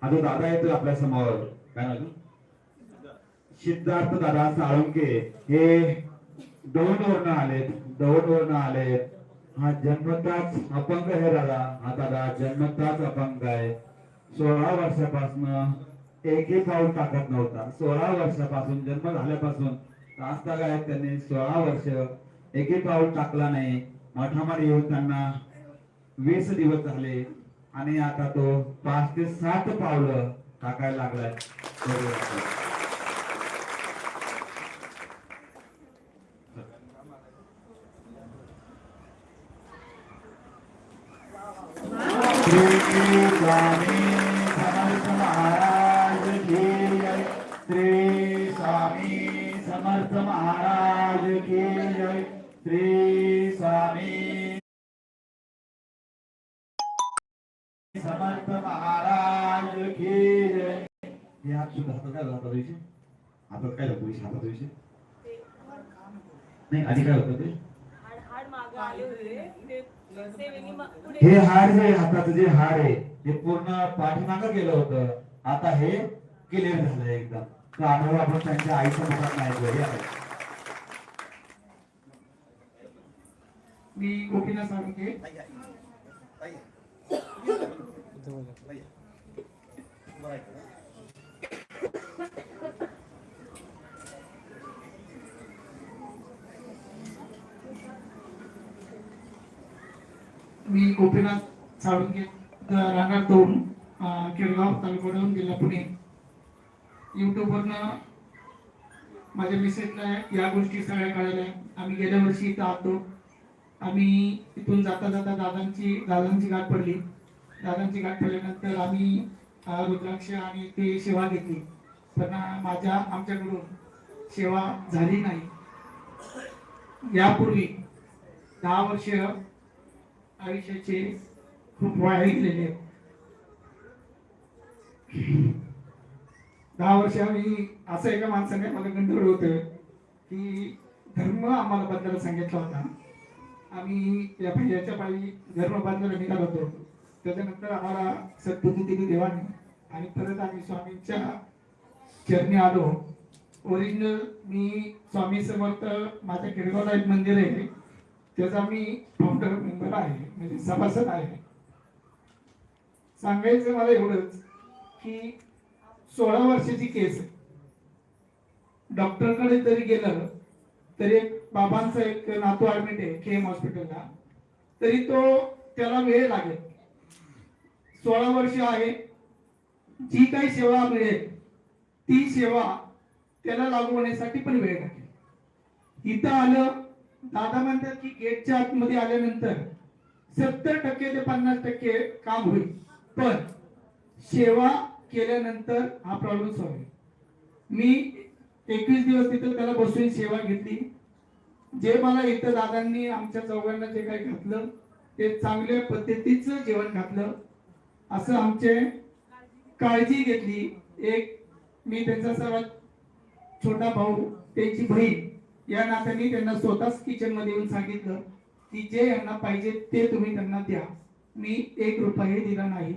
हा जो दादा येतो आपल्या समोर, काय नाव? सिद्धार्थ दादा साळुंके, हे दौंडवरनं आलेत, दौंडवरनं आलेत. हा जन्मताच अपंग आहे दादा, हा दादा जन्मताच अपंग आहे. 16 वर्षापासून एकही पाऊल टाकत नव्हता. 16 वर्षापासून जन्म झाल्यापासून आज आहे त्यांनी 16 वर्ष एकही पाऊल टाकला नाही. मठामध्ये येऊन त्यांना 20 दिवस झाले आणि आता तो 5 ते 7 पावलं टाकायला लागलाय. श्री स्वामी समर्थ महाराज की जय. श्री स्वामी समर्थ महाराज की जय. श्री स्वामी समर्थ महाराज की जय. हे हात सुद्धा हातात काय जातात विषय, हातात काय जातो विषय, हातात विषय नाही. आधी काय होतं ते हे हाड जे हाताचं जे हाड आहे ते पूर्ण पाठीमागं गेलं होतं. आता हे क्लिअर झालं एकदम. तो अनुभव आपण त्यांच्या आईच्या मुखात नाही. मी गोपीनाथ साळुंके. मी गोपीनाथ साळुंके, राहणार दौंड, केळगाव तालुका, जिल्हा पुणे. युट्यूबवरनं माझ्या मिसेसला या गोष्टी सगळ्या कळल्या. आम्ही गेल्या वर्षी इथं आलो. आम्ही इथून जाता जाता दादांची गाठ पडली. दादांची गाठ पडल्यानंतर आम्ही रुद्राक्ष आणि ते सेवा घेतली, पण आमच्याकडून सेवा झाली नाही. यापूर्वी 10 वर्ष आयुष्याचे खूप वाया गेलेले. 10 वर्ष आम्ही असं एका माणसाने मला गंधळ होतं की धर्म आम्हाला बदलायला सांगितला होता. आम्ही या भैयाच्या पायी धर्म बदलायला निघालो होतो. त्याच्यानंतर आम्हाला सद्बुद्धी दिली देवाने आणि परत आम्ही स्वामींच्या चरणी आलो. ओरिजिनल मी स्वामी समर्थ, माझ्या केळगावला एक मंदिर आहे, त्याचा मी फाउंडर मेंबर आहे, म्हणजे सभासद आहे. सांगायचं मला एवढंच की 16 वर्षाची केस, डॉक्टरकडे जरी गेलं तरी बाबांचा एक नातू ऍडमिट आहे KM हॉस्पिटलला, तरी त्याला वेळ लागेल. 16 वर्ष आहे, जी काही सेवा मिळेल ती सेवा त्याला लागू होण्यासाठी पण वेळ लागेल. इथं आलं, दादा म्हणतात की गेटच्या आतमध्ये आल्यानंतर 70% ते 50% काम होईल, पण सेवा केल्यानंतर हा प्रॉब्लेम सॉल्व्ह होईल. मी 21 दिवस तिथं त्याला बसून सेवा घेतली. जे मला इथं दादांनी आमच्या चौघांना जे काही घातलं ते चांगल्या पद्धतीचं जेवण घातलं, असं आमचे काळजी घेतली. एक मी त्यांचा सर्वात छोटा भाऊ, त्यांची बहीण या नात्याने त्यांना स्वतःच किचन मध्ये येऊन सांगितलं की जे यांना पाहिजे ते तुम्ही त्यांना द्या. मी 1 रुपया दिला नाही.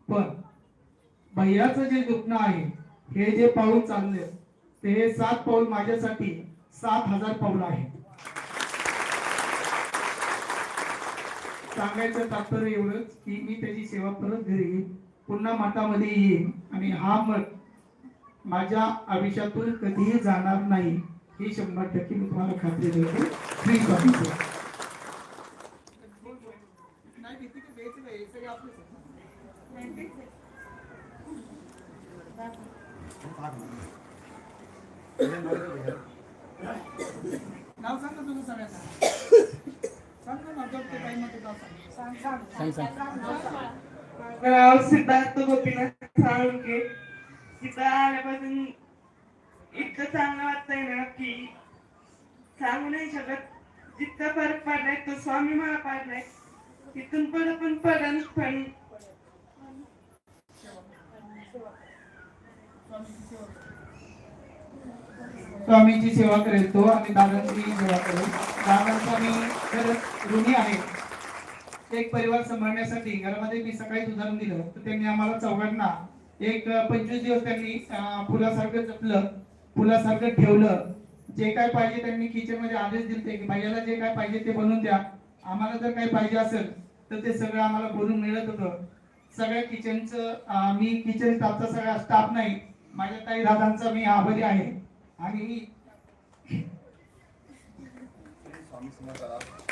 पण भैयाचं जे दुखणं आहे, हे जे पाऊल चालले ते हे 7 पाऊल माझ्यासाठी 7,000 पाऊल आहे. सांगायचं तात्पर्य एवढंच की मी त्याची सेवा परत घरी पुन्हा मठामध्ये येईन आणि हा मठ माझ्या आयुष्यातून कधीही जाणार नाही, ही 100% मी तुम्हाला खात्री देतो. श्री स्वामी. नाव सांगा तुझं सगळ्यांना. नाव सिद्धार्थ गोपीनाथ साळुंके. इथं आल्यापासून इतकं चांगलं वाटतंय ना की सांगू नाही शकत. जितका फरक पडलाय तो स्वामी मला पाडलाय. इथून पुढे पण पडन, पण स्वामीची सेवा करेल तो आणि दादांची सेवा करेल. दादांचा मी खरंच ऋणी आहे. एक परिवार सांभाळण्यासाठी घरामध्ये मी सकाळी उदाहरण दिलं तर त्यांनी आम्हाला चौघांना एक 25 दिवस त्यांनी फुलासारखं जपलं, फुलासारखं ठेवलं. जे काय पाहिजे त्यांनी किचन मध्ये आदेश दिले की भैयाला जे काय पाहिजे ते बनवून द्या, आम्हाला जर काही पाहिजे असेल तर ते सगळं आम्हाला बनवून मिळत होतं. सगळ्या किचनचं मी किचन स्टाफचा सगळा स्टाफ नाही, माझ्या ताई दादांचा मी आभारी आहे. आणि स्वामी समर्थ